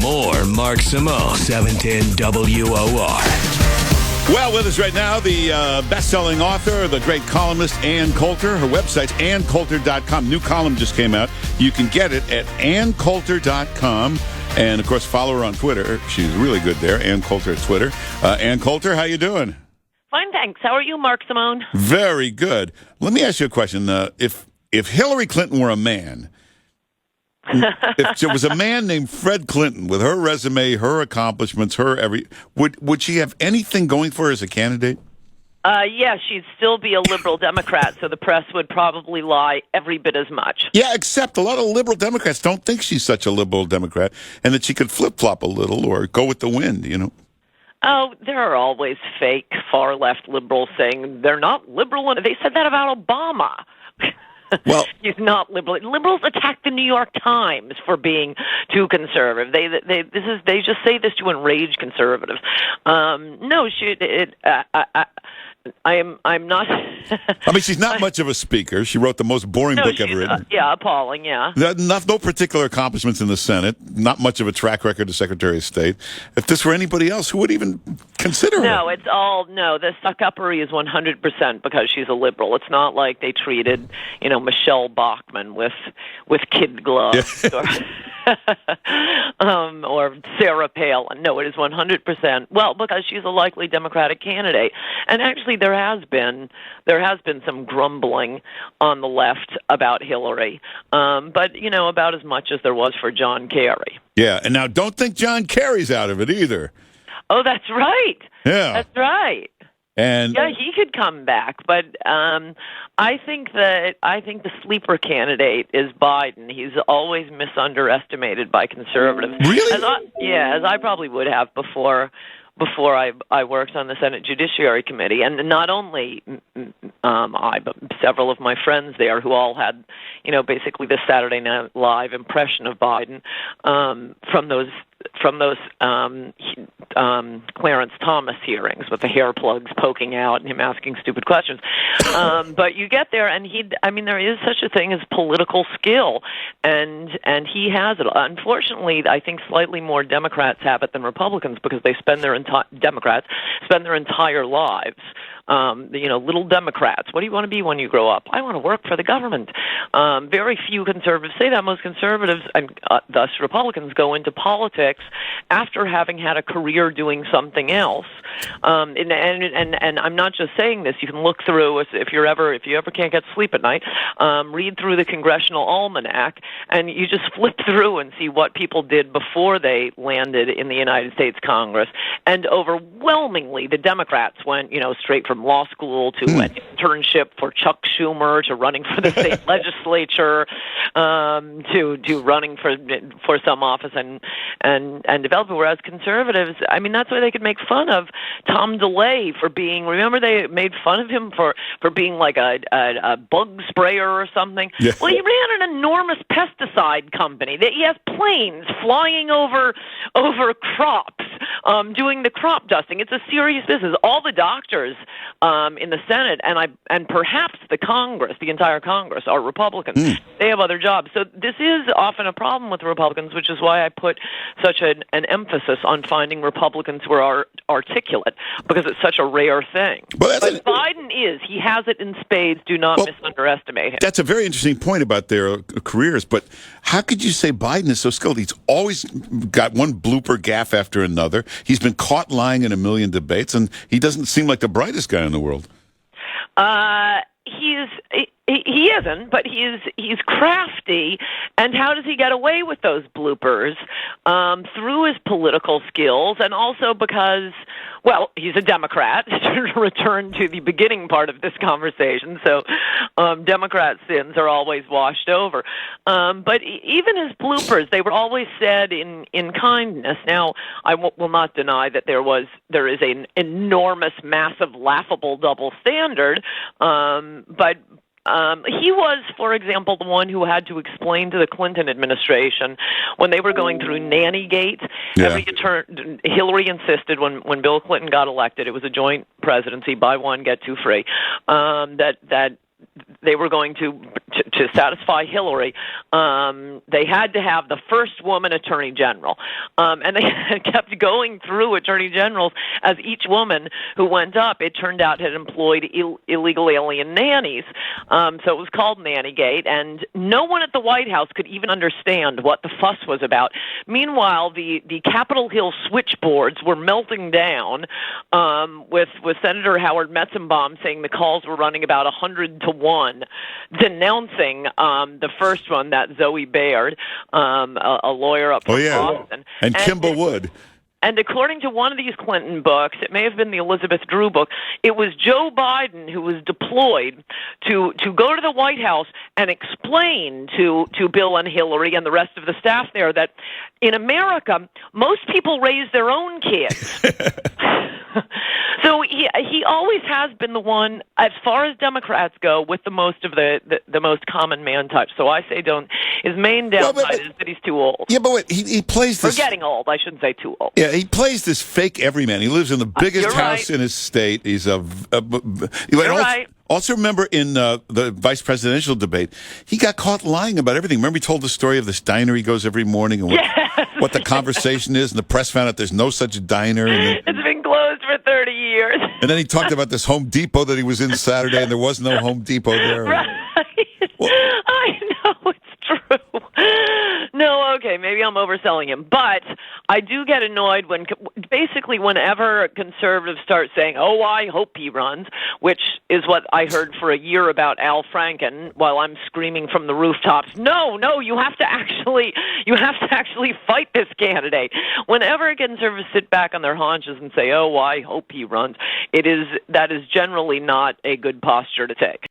More Mark Simone, 710 WOR. Well, with us right now, the best-selling author, the great columnist, Ann Coulter. Her website's AnnCoulter.com. New column just came out. You can get it at AnnCoulter.com. And, of course, follow her on Twitter. She's really good there, Ann Coulter at Twitter. Ann Coulter, how you doing? Fine, thanks. How are you, Mark Simone? Very good. Let me ask you a question. If Hillary Clinton were a man, if there was a man named Fred Clinton with her resume, her accomplishments, would she have anything going for her as a candidate? Yeah, she'd still be a liberal Democrat, so the press would probably lie every bit as much. Yeah, except a lot of liberal Democrats don't think she's such a liberal Democrat and that she could flip-flop a little or go with the wind, you know. Oh, there are always fake far-left liberals saying they're not liberal. They said that about Obama. Well, he's not liberal. Liberals attack the New York Times for being too conservative. They just say this to enrage conservatives. No, I'm not. I mean, she's not much of a speaker. She wrote the most boring book ever written. Yeah, appalling. Yeah. No particular accomplishments in the Senate. Not much of a track record as Secretary of State. If this were anybody else, who would even consider her? No, the suck-uppery is 100% because she's a liberal. It's not like they treated, Michelle Bachmann with kid gloves or Sarah Palin. No, it is 100%. Well, because she's a likely Democratic candidate, and actually there has been some grumbling on the left about Hillary, but about as much as there was for John Kerry. Yeah, and now don't think John Kerry's out of it either. Oh, that's right. Yeah, that's right. And yeah, he could come back, but I think the sleeper candidate is Biden. He's always misunderestimated by conservatives. Really? As I probably would have before I worked on the Senate Judiciary Committee, and not only I, but several of my friends there who all had, basically the Saturday Night Live impression of Biden from those Clarence Thomas hearings with the hair plugs poking out and him asking stupid questions. But you get there, and there is such a thing as political skill, and he has it. Unfortunately, I think slightly more Democrats have it than Republicans because they Democrats spend their entire lives. Little Democrats. What do you want to be when you grow up? I want to work for the government. Very few conservatives say that. Most conservatives, and thus Republicans, go into politics after having had a career doing something else. And I'm not just saying this. You can look through if you ever can't get sleep at night, read through the Congressional Almanac, and you just flip through and see what people did before they landed in the United States Congress. And overwhelmingly, the Democrats went, straight from law school to an internship for Chuck Schumer to running for the state legislature, to running for some office and developing. Whereas conservatives, that's why they could make fun of Tom DeLay for being. Remember, they made fun of him for being like a bug sprayer or something. Yeah. Well, he ran an enormous pesticide company. He has planes flying over crops, doing the crop dusting. It's a serious business. All the doctors in the Senate and perhaps the Congress, the entire Congress, are Republicans. They have other jobs. So this is often a problem with the Republicans, which is why I put such an emphasis on finding Republicans who are articulate, because it's such a rare thing. But Biden is. He has it in spades. Do not misunderestimate him. That's a very interesting point about their careers, but how could you say Biden is so skilled? He's always got one blooper gaffe after another. He's been caught lying in a million debates, and he doesn't seem like the brightest guy in the world. He isn't, but he's crafty. And how does he get away with those bloopers? Through his political skills, and also because, well, he's a Democrat, to return to the beginning part of this conversation. So Democrat sins are always washed over. But even his bloopers, they were always said in kindness. Now, I will not deny that there is an enormous, massive, laughable double standard, but he was, for example, the one who had to explain to the Clinton administration when they were going through Nannygate. Yeah. Hillary insisted when Bill Clinton got elected, it was a joint presidency, buy one, get two free, that they were going to satisfy Hillary, they had to have the first woman attorney general. And they kept going through attorney generals as each woman who went up, it turned out, had employed illegal alien nannies. So it was called Nannygate, and no one at the White House could even understand what the fuss was about. Meanwhile, the Capitol Hill switchboards were melting down, with Senator Howard Metzenbaum saying the calls were running about 100 to 1, denouncing the first one, that Zoe Baird, a lawyer up from Boston. And Kimball Wood. And according to one of these Clinton books, it may have been the Elizabeth Drew book, it was Joe Biden who was deployed to go to the White House and explain to Bill and Hillary and the rest of the staff there that in America, most people raise their own kids. So he always has been the one, as far as Democrats go, with the most of the most common man touch. So I say don't. His main downside is that he's too old. Yeah, but wait, he plays this. Or getting old. I shouldn't say too old. Yeah, he plays this fake everyman. He lives in the biggest house in his state. He's right. Also, remember in the vice presidential debate, he got caught lying about everything. Remember, he told the story of this diner he goes every morning and what the conversation is, and the press found out there's no such diner. And it's been closed for 30 years. And then he talked about this Home Depot that he was in Saturday, and there was no Home Depot there. Right. Well, I know, it's true. No, okay, maybe I'm overselling him. But I do get annoyed when, basically, whenever conservatives start saying, oh, I hope he runs, which is what I heard for a year about Al Franken, while I'm screaming from the rooftops, no, you have to actually fight this candidate. Whenever conservatives sit back on their haunches and say, oh, I hope he runs, that is generally not a good posture to take.